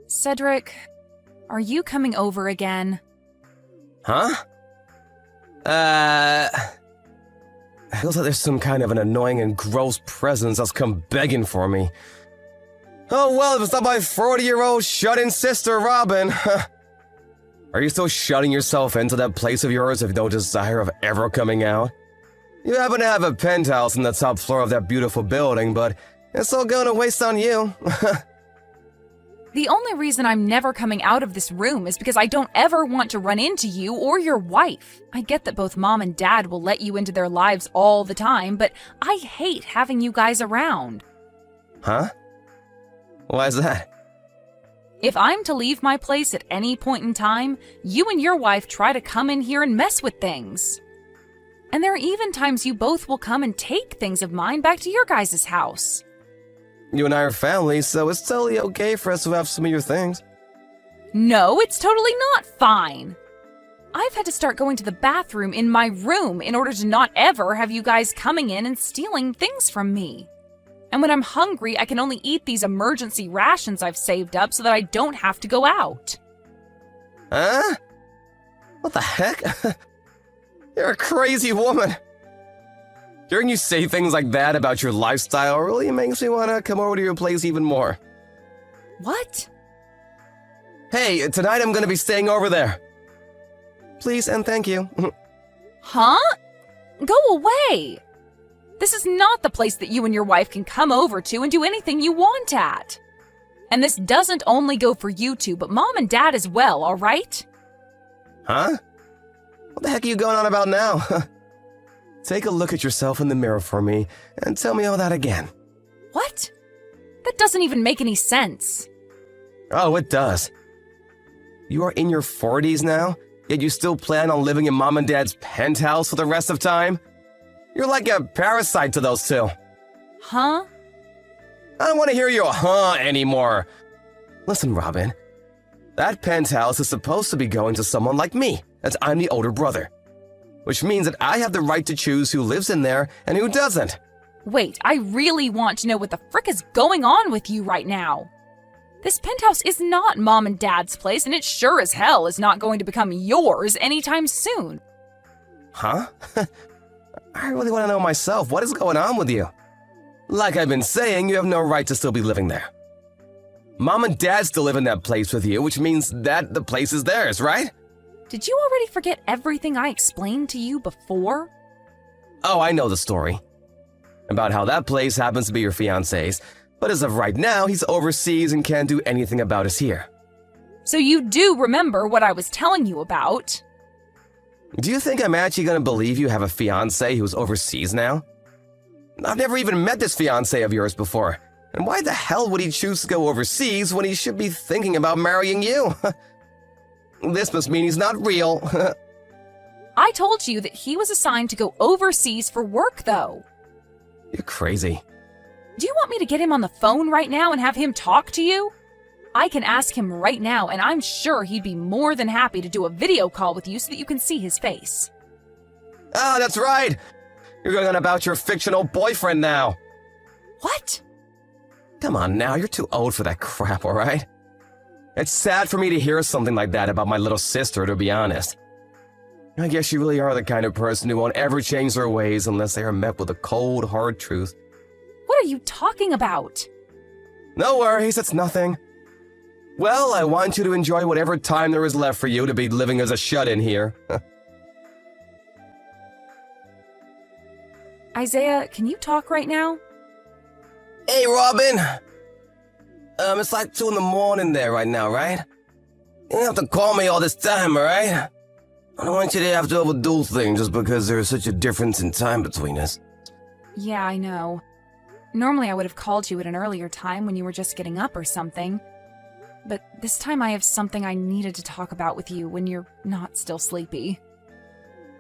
Cedric, are you coming over again? Huh? Feels like there's some kind of an annoying and gross presence that's come begging for me. Oh well, if it's not my 40-year-old shut-in sister, Robin. Are you still shutting yourself into that place of yours with no desire of ever coming out? You happen to have a penthouse on the top floor of that beautiful building, but it's all going to waste on you. The only reason I'm never coming out of this room is because I don't ever want to run into you or your wife. I get that both Mom and Dad will let you into their lives all the time, but I hate having you guys around. Huh? Why is that? If I'm to leave my place at any point in time, you and your wife try to come in here and mess with things. And there are even times you both will come and take things of mine back to your guys' house. You and I are family, so it's totally okay for us to have some of your things. No, it's totally not fine. I've had to start going to the bathroom in my room in order to not ever have you guys coming in and stealing things from me. And when I'm hungry, I can only eat these emergency rations I've saved up so that I don't have to go out. Huh? What the heck? You're a crazy woman. Hearing you say things like that about your lifestyle really makes me want to come over to your place even more. What? Hey, tonight I'm going to be staying over there. Please and thank you. Huh? Go away. This is not the place that you and your wife can come over to and do anything you want at. And this doesn't only go for you two, but Mom and Dad as well, all right? Huh? What the heck are you going on about now? Take a look at yourself in the mirror for me and tell me all that again. What? That doesn't even make any sense. Oh, it does. You are in your 40s now, yet you still plan on living in Mom and Dad's penthouse for the rest of time? You're like a parasite to those two. Huh? I don't want to hear your huh anymore. Listen, Robin. That penthouse is supposed to be going to someone like me, as I'm the older brother. Which means that I have the right to choose who lives in there and who doesn't. Wait, I really want to know what the frick is going on with you right now. This penthouse is not Mom and Dad's place, and it sure as hell is not going to become yours anytime soon. Huh? I really want to know myself. What is going on with you? Like I've been saying, you have no right to still be living there. Mom and Dad still live in that place with you, which means that the place is theirs, right? Did you already forget everything I explained to you before? Oh, I know the story. About how that place happens to be your fiancé's, but as of right now, he's overseas and can't do anything about us here. So you do remember what I was telling you about? Do you think I'm actually going to believe you have a fiancé who's overseas now? I've never even met this fiancé of yours before, and why the hell would he choose to go overseas when he should be thinking about marrying you? This must mean he's not real. I told you that he was assigned to go overseas for work, though. You're crazy. Do you want me to get him on the phone right now and have him talk to you? I can ask him right now, and I'm sure he'd be more than happy to do a video call with you so that you can see his face. Ah, that's right! You're going on about your fictional boyfriend now. What? Come on now, you're too old for that crap, alright? It's sad for me to hear something like that about my little sister, to be honest. I guess you really are the kind of person who won't ever change their ways unless they are met with a cold, hard truth. What are you talking about? No worries, it's nothing. Well, I want you to enjoy whatever time there is left for you to be living as a shut-in here. Isaiah, can you talk right now? Hey, Robin! It's like 2 in the morning there right now, right? You don't have to call me all this time, alright? I don't want you to have to overdo things just because there is such a difference in time between us. Yeah, I know. Normally I would have called you at an earlier time when you were just getting up or something. But this time I have something I needed to talk about with you when you're not still sleepy.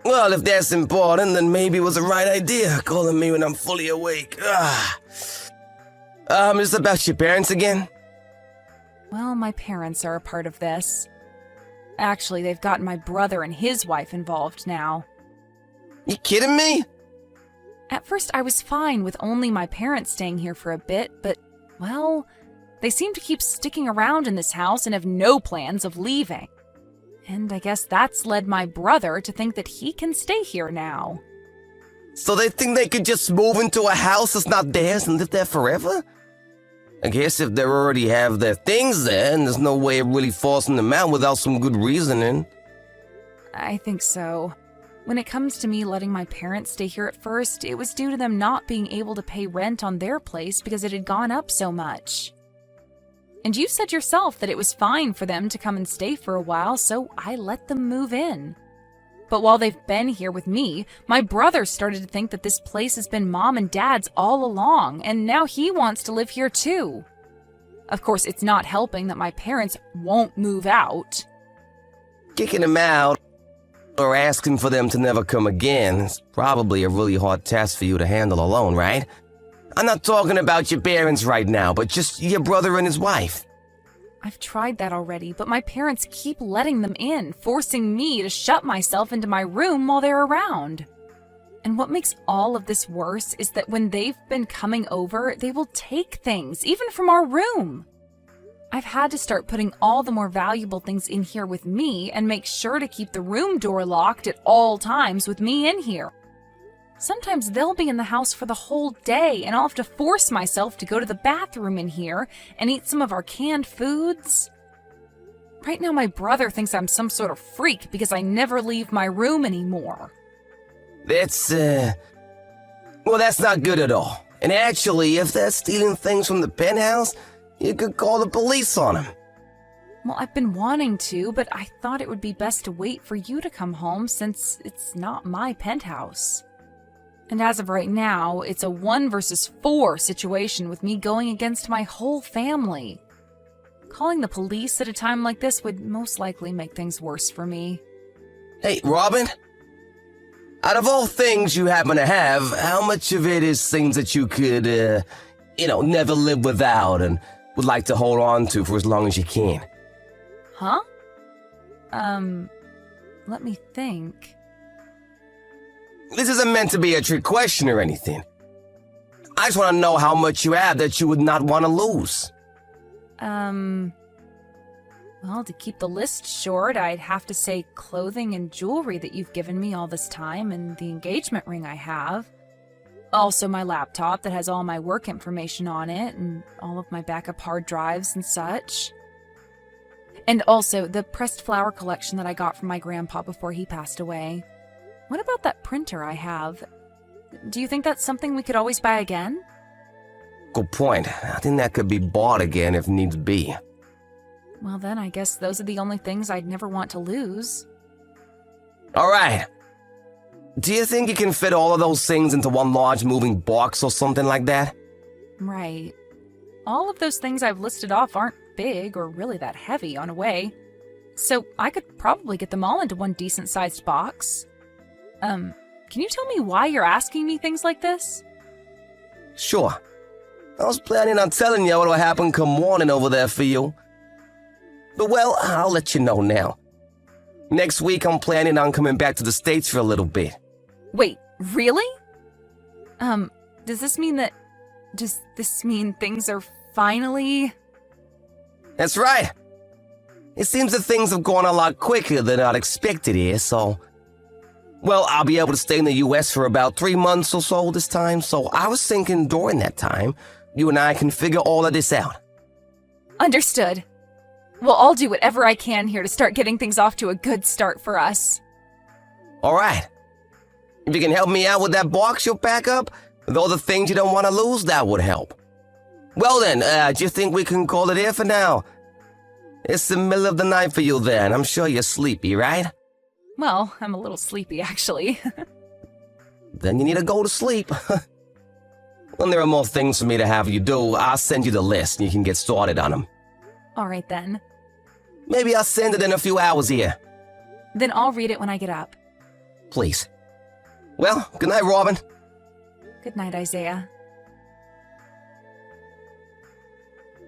Well, if that's important, then maybe it was the right idea, calling me when I'm fully awake. Is it about your parents again? Well, my parents are a part of this. Actually, they've gotten my brother and his wife involved now. You kidding me? At first, I was fine with only my parents staying here for a bit, but, well, They seem to keep sticking around in this house and have no plans of leaving. And I guess that's led my brother to think that he can stay here now. So they think they could just move into a house that's not theirs and live there forever? I guess if they already have their things there, and there's no way of really forcing them out without some good reasoning. I think so. When it comes to me letting my parents stay here at first, it was due to them not being able to pay rent on their place because it had gone up so much. And you said yourself that it was fine for them to come and stay for a while, so I let them move in. But while they've been here with me, my brother started to think that this place has been Mom and Dad's all along, and now he wants to live here too. Of course, it's not helping that my parents won't move out. Kicking them out or asking for them to never come again is probably a really hard task for you to handle alone, right? I'm not talking about your parents right now, but just your brother and his wife. I've tried that already, but my parents keep letting them in, forcing me to shut myself into my room while they're around. And what makes all of this worse is that when they've been coming over, they will take things, even from our room. I've had to start putting all the more valuable things in here with me and make sure to keep the room door locked at all times with me in here. Sometimes they'll be in the house for the whole day, and I'll have to force myself to go to the bathroom in here and eat some of our canned foods. Right now, my brother thinks I'm some sort of freak because I never leave my room anymore. That's not good at all. And actually, if they're stealing things from the penthouse, you could call the police on them. Well, I've been wanting to, but I thought it would be best to wait for you to come home since it's not my penthouse. And as of right now, it's a 1 versus 4 situation with me going against my whole family. Calling the police at a time like this would most likely make things worse for me. Hey, Robin? Out of all things you happen to have, how much of it is things that you could, never live without and would like to hold on to for as long as you can? Huh? Let me think. This isn't meant to be a trick question or anything. I just want to know how much you have that you would not want to lose. Well, to keep the list short, I'd have to say clothing and jewelry that you've given me all this time and the engagement ring I have. Also my laptop that has all my work information on it and all of my backup hard drives and such. And also the pressed flower collection that I got from my grandpa before he passed away. What about that printer I have? Do you think that's something we could always buy again? Good point. I think that could be bought again if needs be. Well then, I guess those are the only things I'd never want to lose. Alright. Do you think you can fit all of those things into one large moving box or something like that? Right. All of those things I've listed off aren't big or really that heavy on a way. So I could probably get them all into one decent-sized box. Can you tell me why you're asking me things like this? Sure. I was planning on telling you what'll happen come morning over there for you. But well, I'll let you know now. Next week I'm planning on coming back to the States for a little bit. Wait, really? Does this mean things are finally... That's right. It seems that things have gone a lot quicker than I'd expected here, so... Well, I'll be able to stay in the U.S. for about 3 months or so this time, so I was thinking during that time, you and I can figure all of this out. Understood. Well, I'll do whatever I can here to start getting things off to a good start for us. Alright. If you can help me out with that box you'll pack up, with all the things you don't want to lose, that would help. Well then, do you think we can call it here for now? It's the middle of the night for you there, and I'm sure you're sleepy, right? Well, I'm a little sleepy, actually. Then you need to go to sleep. When there are more things for me to have you do, I'll send you the list and you can get started on them. All right, then. Maybe I'll send it in a few hours here. Then I'll read it when I get up. Please. Well, good night, Robin. Good night, Isaiah.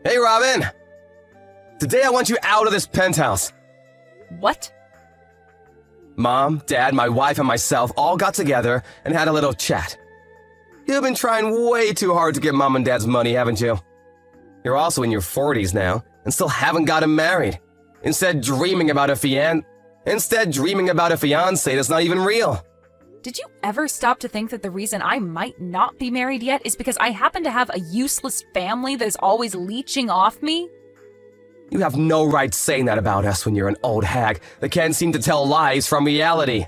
Hey, Robin. Today I want you out of this penthouse. What? Mom, Dad, my wife, and myself all got together and had a little chat. You've been trying way too hard to get Mom and Dad's money, haven't you? You're also in your 40s now and still haven't gotten married. Instead dreaming about a fiancé that's not even real. Did you ever stop to think that the reason I might not be married yet is because I happen to have a useless family that is always leeching off me? You have no right saying that about us when you're an old hag that can't seem to tell lies from reality.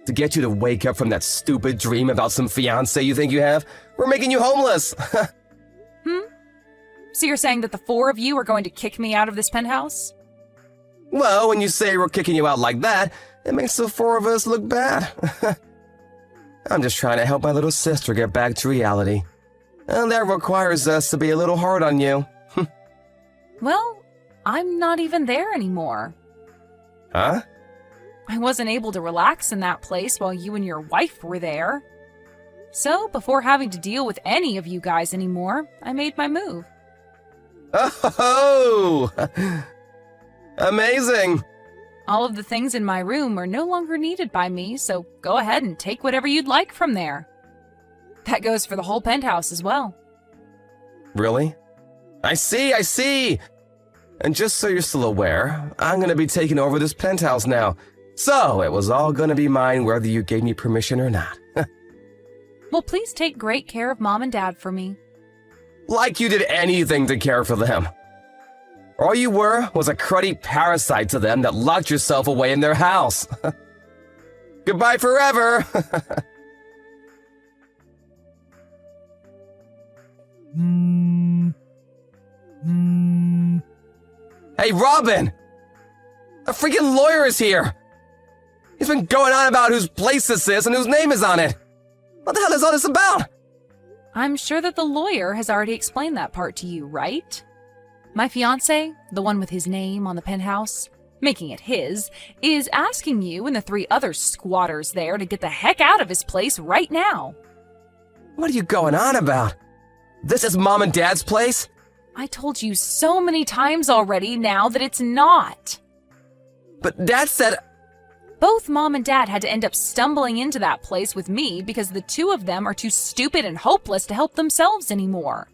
To get you to wake up from that stupid dream about some fiancé you think you have, we're making you homeless. So you're saying that the four of you are going to kick me out of this penthouse? Well, when you say we're kicking you out like that, it makes the four of us look bad. I'm just trying to help my little sister get back to reality. And that requires us to be a little hard on you. Well, I'm not even there anymore. Huh? I wasn't able to relax in that place while you and your wife were there. So, before having to deal with any of you guys anymore, I made my move. Oh! Amazing! All of the things in my room are no longer needed by me, so go ahead and take whatever you'd like from there. That goes for the whole penthouse as well. Really? I see! And just so you're still aware, I'm gonna be taking over this penthouse now. So, it was all gonna be mine whether you gave me permission or not. Well, please take great care of Mom and Dad for me. Like you did anything to care for them. All you were was a cruddy parasite to them that locked yourself away in their house. Goodbye forever! Hey, Robin! A freaking lawyer is here! He's been going on about whose place this is and whose name is on it! What the hell is all this about? I'm sure that the lawyer has already explained that part to you, right? My fiancé, the one with his name on the penthouse, making it his, is asking you and the 3 other squatters there to get the heck out of his place right now. What are you going on about? This is Mom and Dad's place? I told you so many times already now that it's not. But Dad said... Both Mom and Dad had to end up stumbling into that place with me because the 2 of them are too stupid and hopeless to help themselves anymore.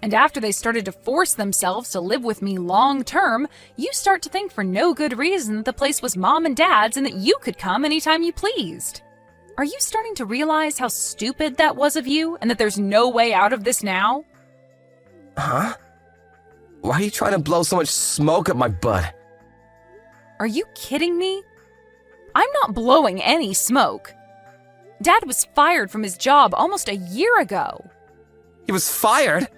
And after they started to force themselves to live with me long term, you start to think for no good reason that the place was Mom and Dad's and that you could come anytime you pleased. Are you starting to realize how stupid that was of you and that there's no way out of this now? Huh? Why are you trying to blow so much smoke up my butt? Are you kidding me? I'm not blowing any smoke. Dad was fired from his job almost a year ago. He was fired?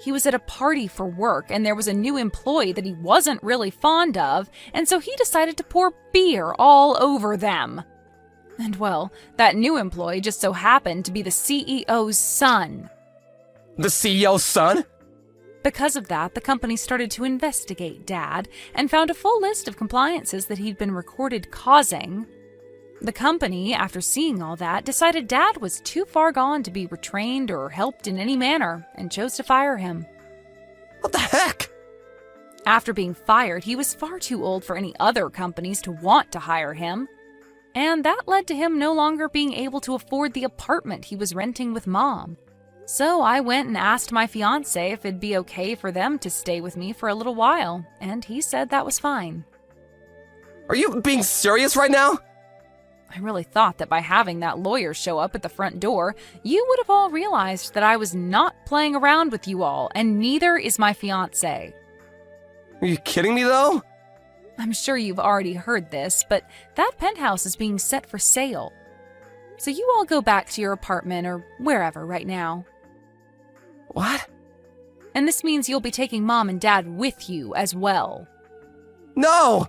He was at a party for work and there was a new employee that he wasn't really fond of, and so he decided to pour beer all over them. And well, that new employee just so happened to be the CEO's son. The CEO's son? Because of that, the company started to investigate Dad and found a full list of compliances that he'd been recorded causing. The company, after seeing all that, decided Dad was too far gone to be retrained or helped in any manner and chose to fire him. What the heck? After being fired, he was far too old for any other companies to want to hire him. And that led to him no longer being able to afford the apartment he was renting with Mom. So I went and asked my fiancé if it'd be okay for them to stay with me for a little while, and he said that was fine. Are you being serious right now? I really thought that by having that lawyer show up at the front door, you would have all realized that I was not playing around with you all, and neither is my fiancé. Are you kidding me though? I'm sure you've already heard this, but that penthouse is being set for sale. So you all go back to your apartment or wherever right now. What? And this means you'll be taking Mom and Dad with you as well. No!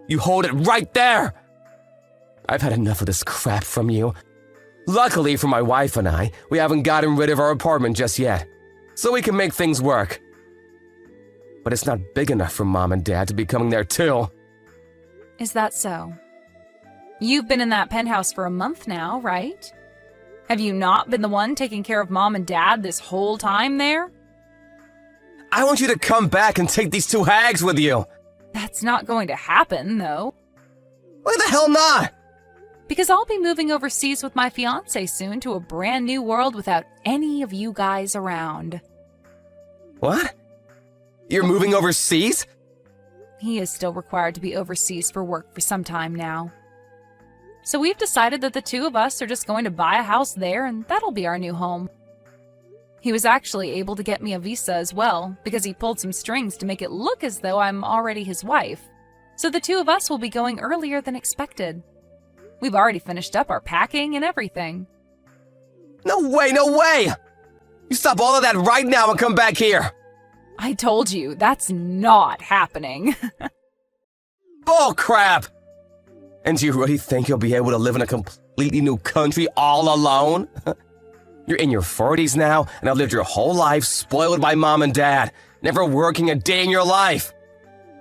You hold it right there! I've had enough of this crap from you. Luckily for my wife and I, we haven't gotten rid of our apartment just yet, so we can make things work. But it's not big enough for Mom and Dad to be coming there too. Is that so? You've been in that penthouse for a month now, right? Have you not been the one taking care of Mom and Dad this whole time there? I want you to come back and take these 2 hags with you. That's not going to happen, though. Why the hell not? Because I'll be moving overseas with my fiancé soon to a brand new world without any of you guys around. What? You're moving overseas? He is still required to be overseas for work for some time now. So we've decided that the two of us are just going to buy a house there, and that'll be our new home. He was actually able to get me a visa as well, because he pulled some strings to make it look as though I'm already his wife. So the two of us will be going earlier than expected. We've already finished up our packing and everything. No way, no way! You stop all of that right now and come back here! I told you, that's not happening. Bull crap! And do you really think you'll be able to live in a completely new country all alone? You're in your 40s now, and have lived your whole life spoiled by mom and dad, never working a day in your life.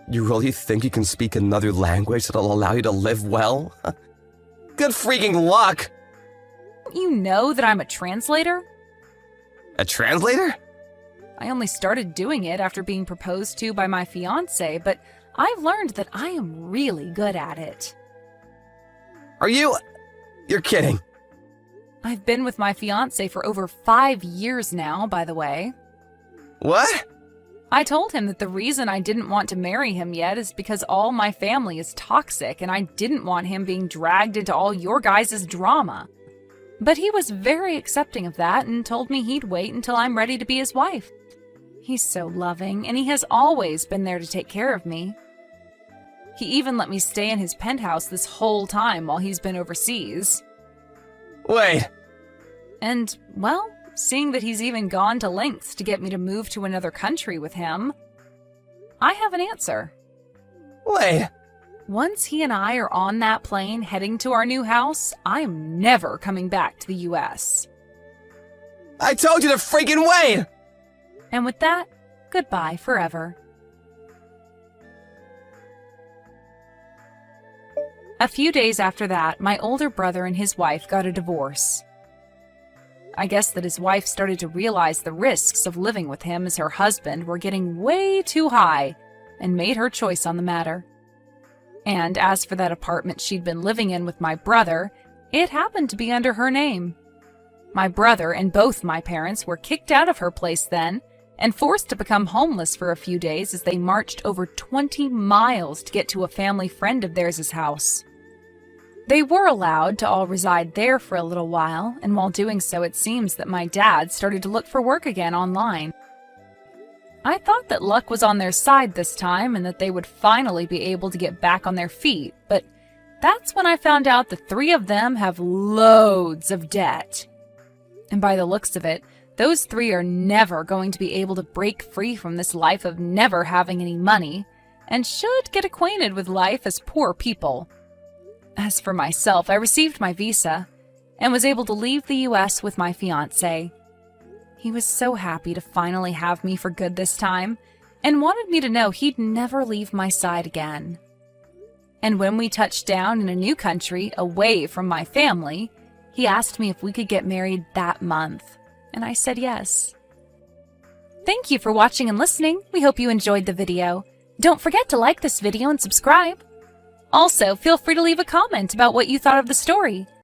You really think you can speak another language that'll allow you to live well? Good freaking luck! You know that I'm a translator? A translator? I only started doing it after being proposed to by my fiancé, but I've learned that I am really good at it. Are you... You're kidding. I've been with my fiancé for over 5 years now, by the way. What? I told him that the reason I didn't want to marry him yet is because all my family is toxic and I didn't want him being dragged into all your guys' drama. But he was very accepting of that and told me he'd wait until I'm ready to be his wife. He's so loving, and he has always been there to take care of me. He even let me stay in his penthouse this whole time while he's been overseas. Wait. And, well, seeing that he's even gone to lengths to get me to move to another country with him, I have an answer. Wait. Once he and I are on that plane heading to our new house, I'm never coming back to the US. I told you to freaking wait! And with that, goodbye forever. A few days after that, my older brother and his wife got a divorce. I guess that his wife started to realize the risks of living with him as her husband were getting way too high and made her choice on the matter. And as for that apartment she'd been living in with my brother, it happened to be under her name. My brother and both my parents were kicked out of her place then and forced to become homeless for a few days as they marched over 20 miles to get to a family friend of theirs' house. They were allowed to all reside there for a little while, and while doing so it seems that my dad started to look for work again online. I thought that luck was on their side this time and that they would finally be able to get back on their feet, but that's when I found out the three of them have loads of debt. And by the looks of it, those three are never going to be able to break free from this life of never having any money, and should get acquainted with life as poor people. As for myself, I received my visa and was able to leave the US with my fiancé. He was so happy to finally have me for good this time and wanted me to know he'd never leave my side again. And when we touched down in a new country away from my family, he asked me if we could get married that month, and I said yes. Thank you for watching and listening. We hope you enjoyed the video. Don't forget to like this video and subscribe. Also, feel free to leave a comment about what you thought of the story.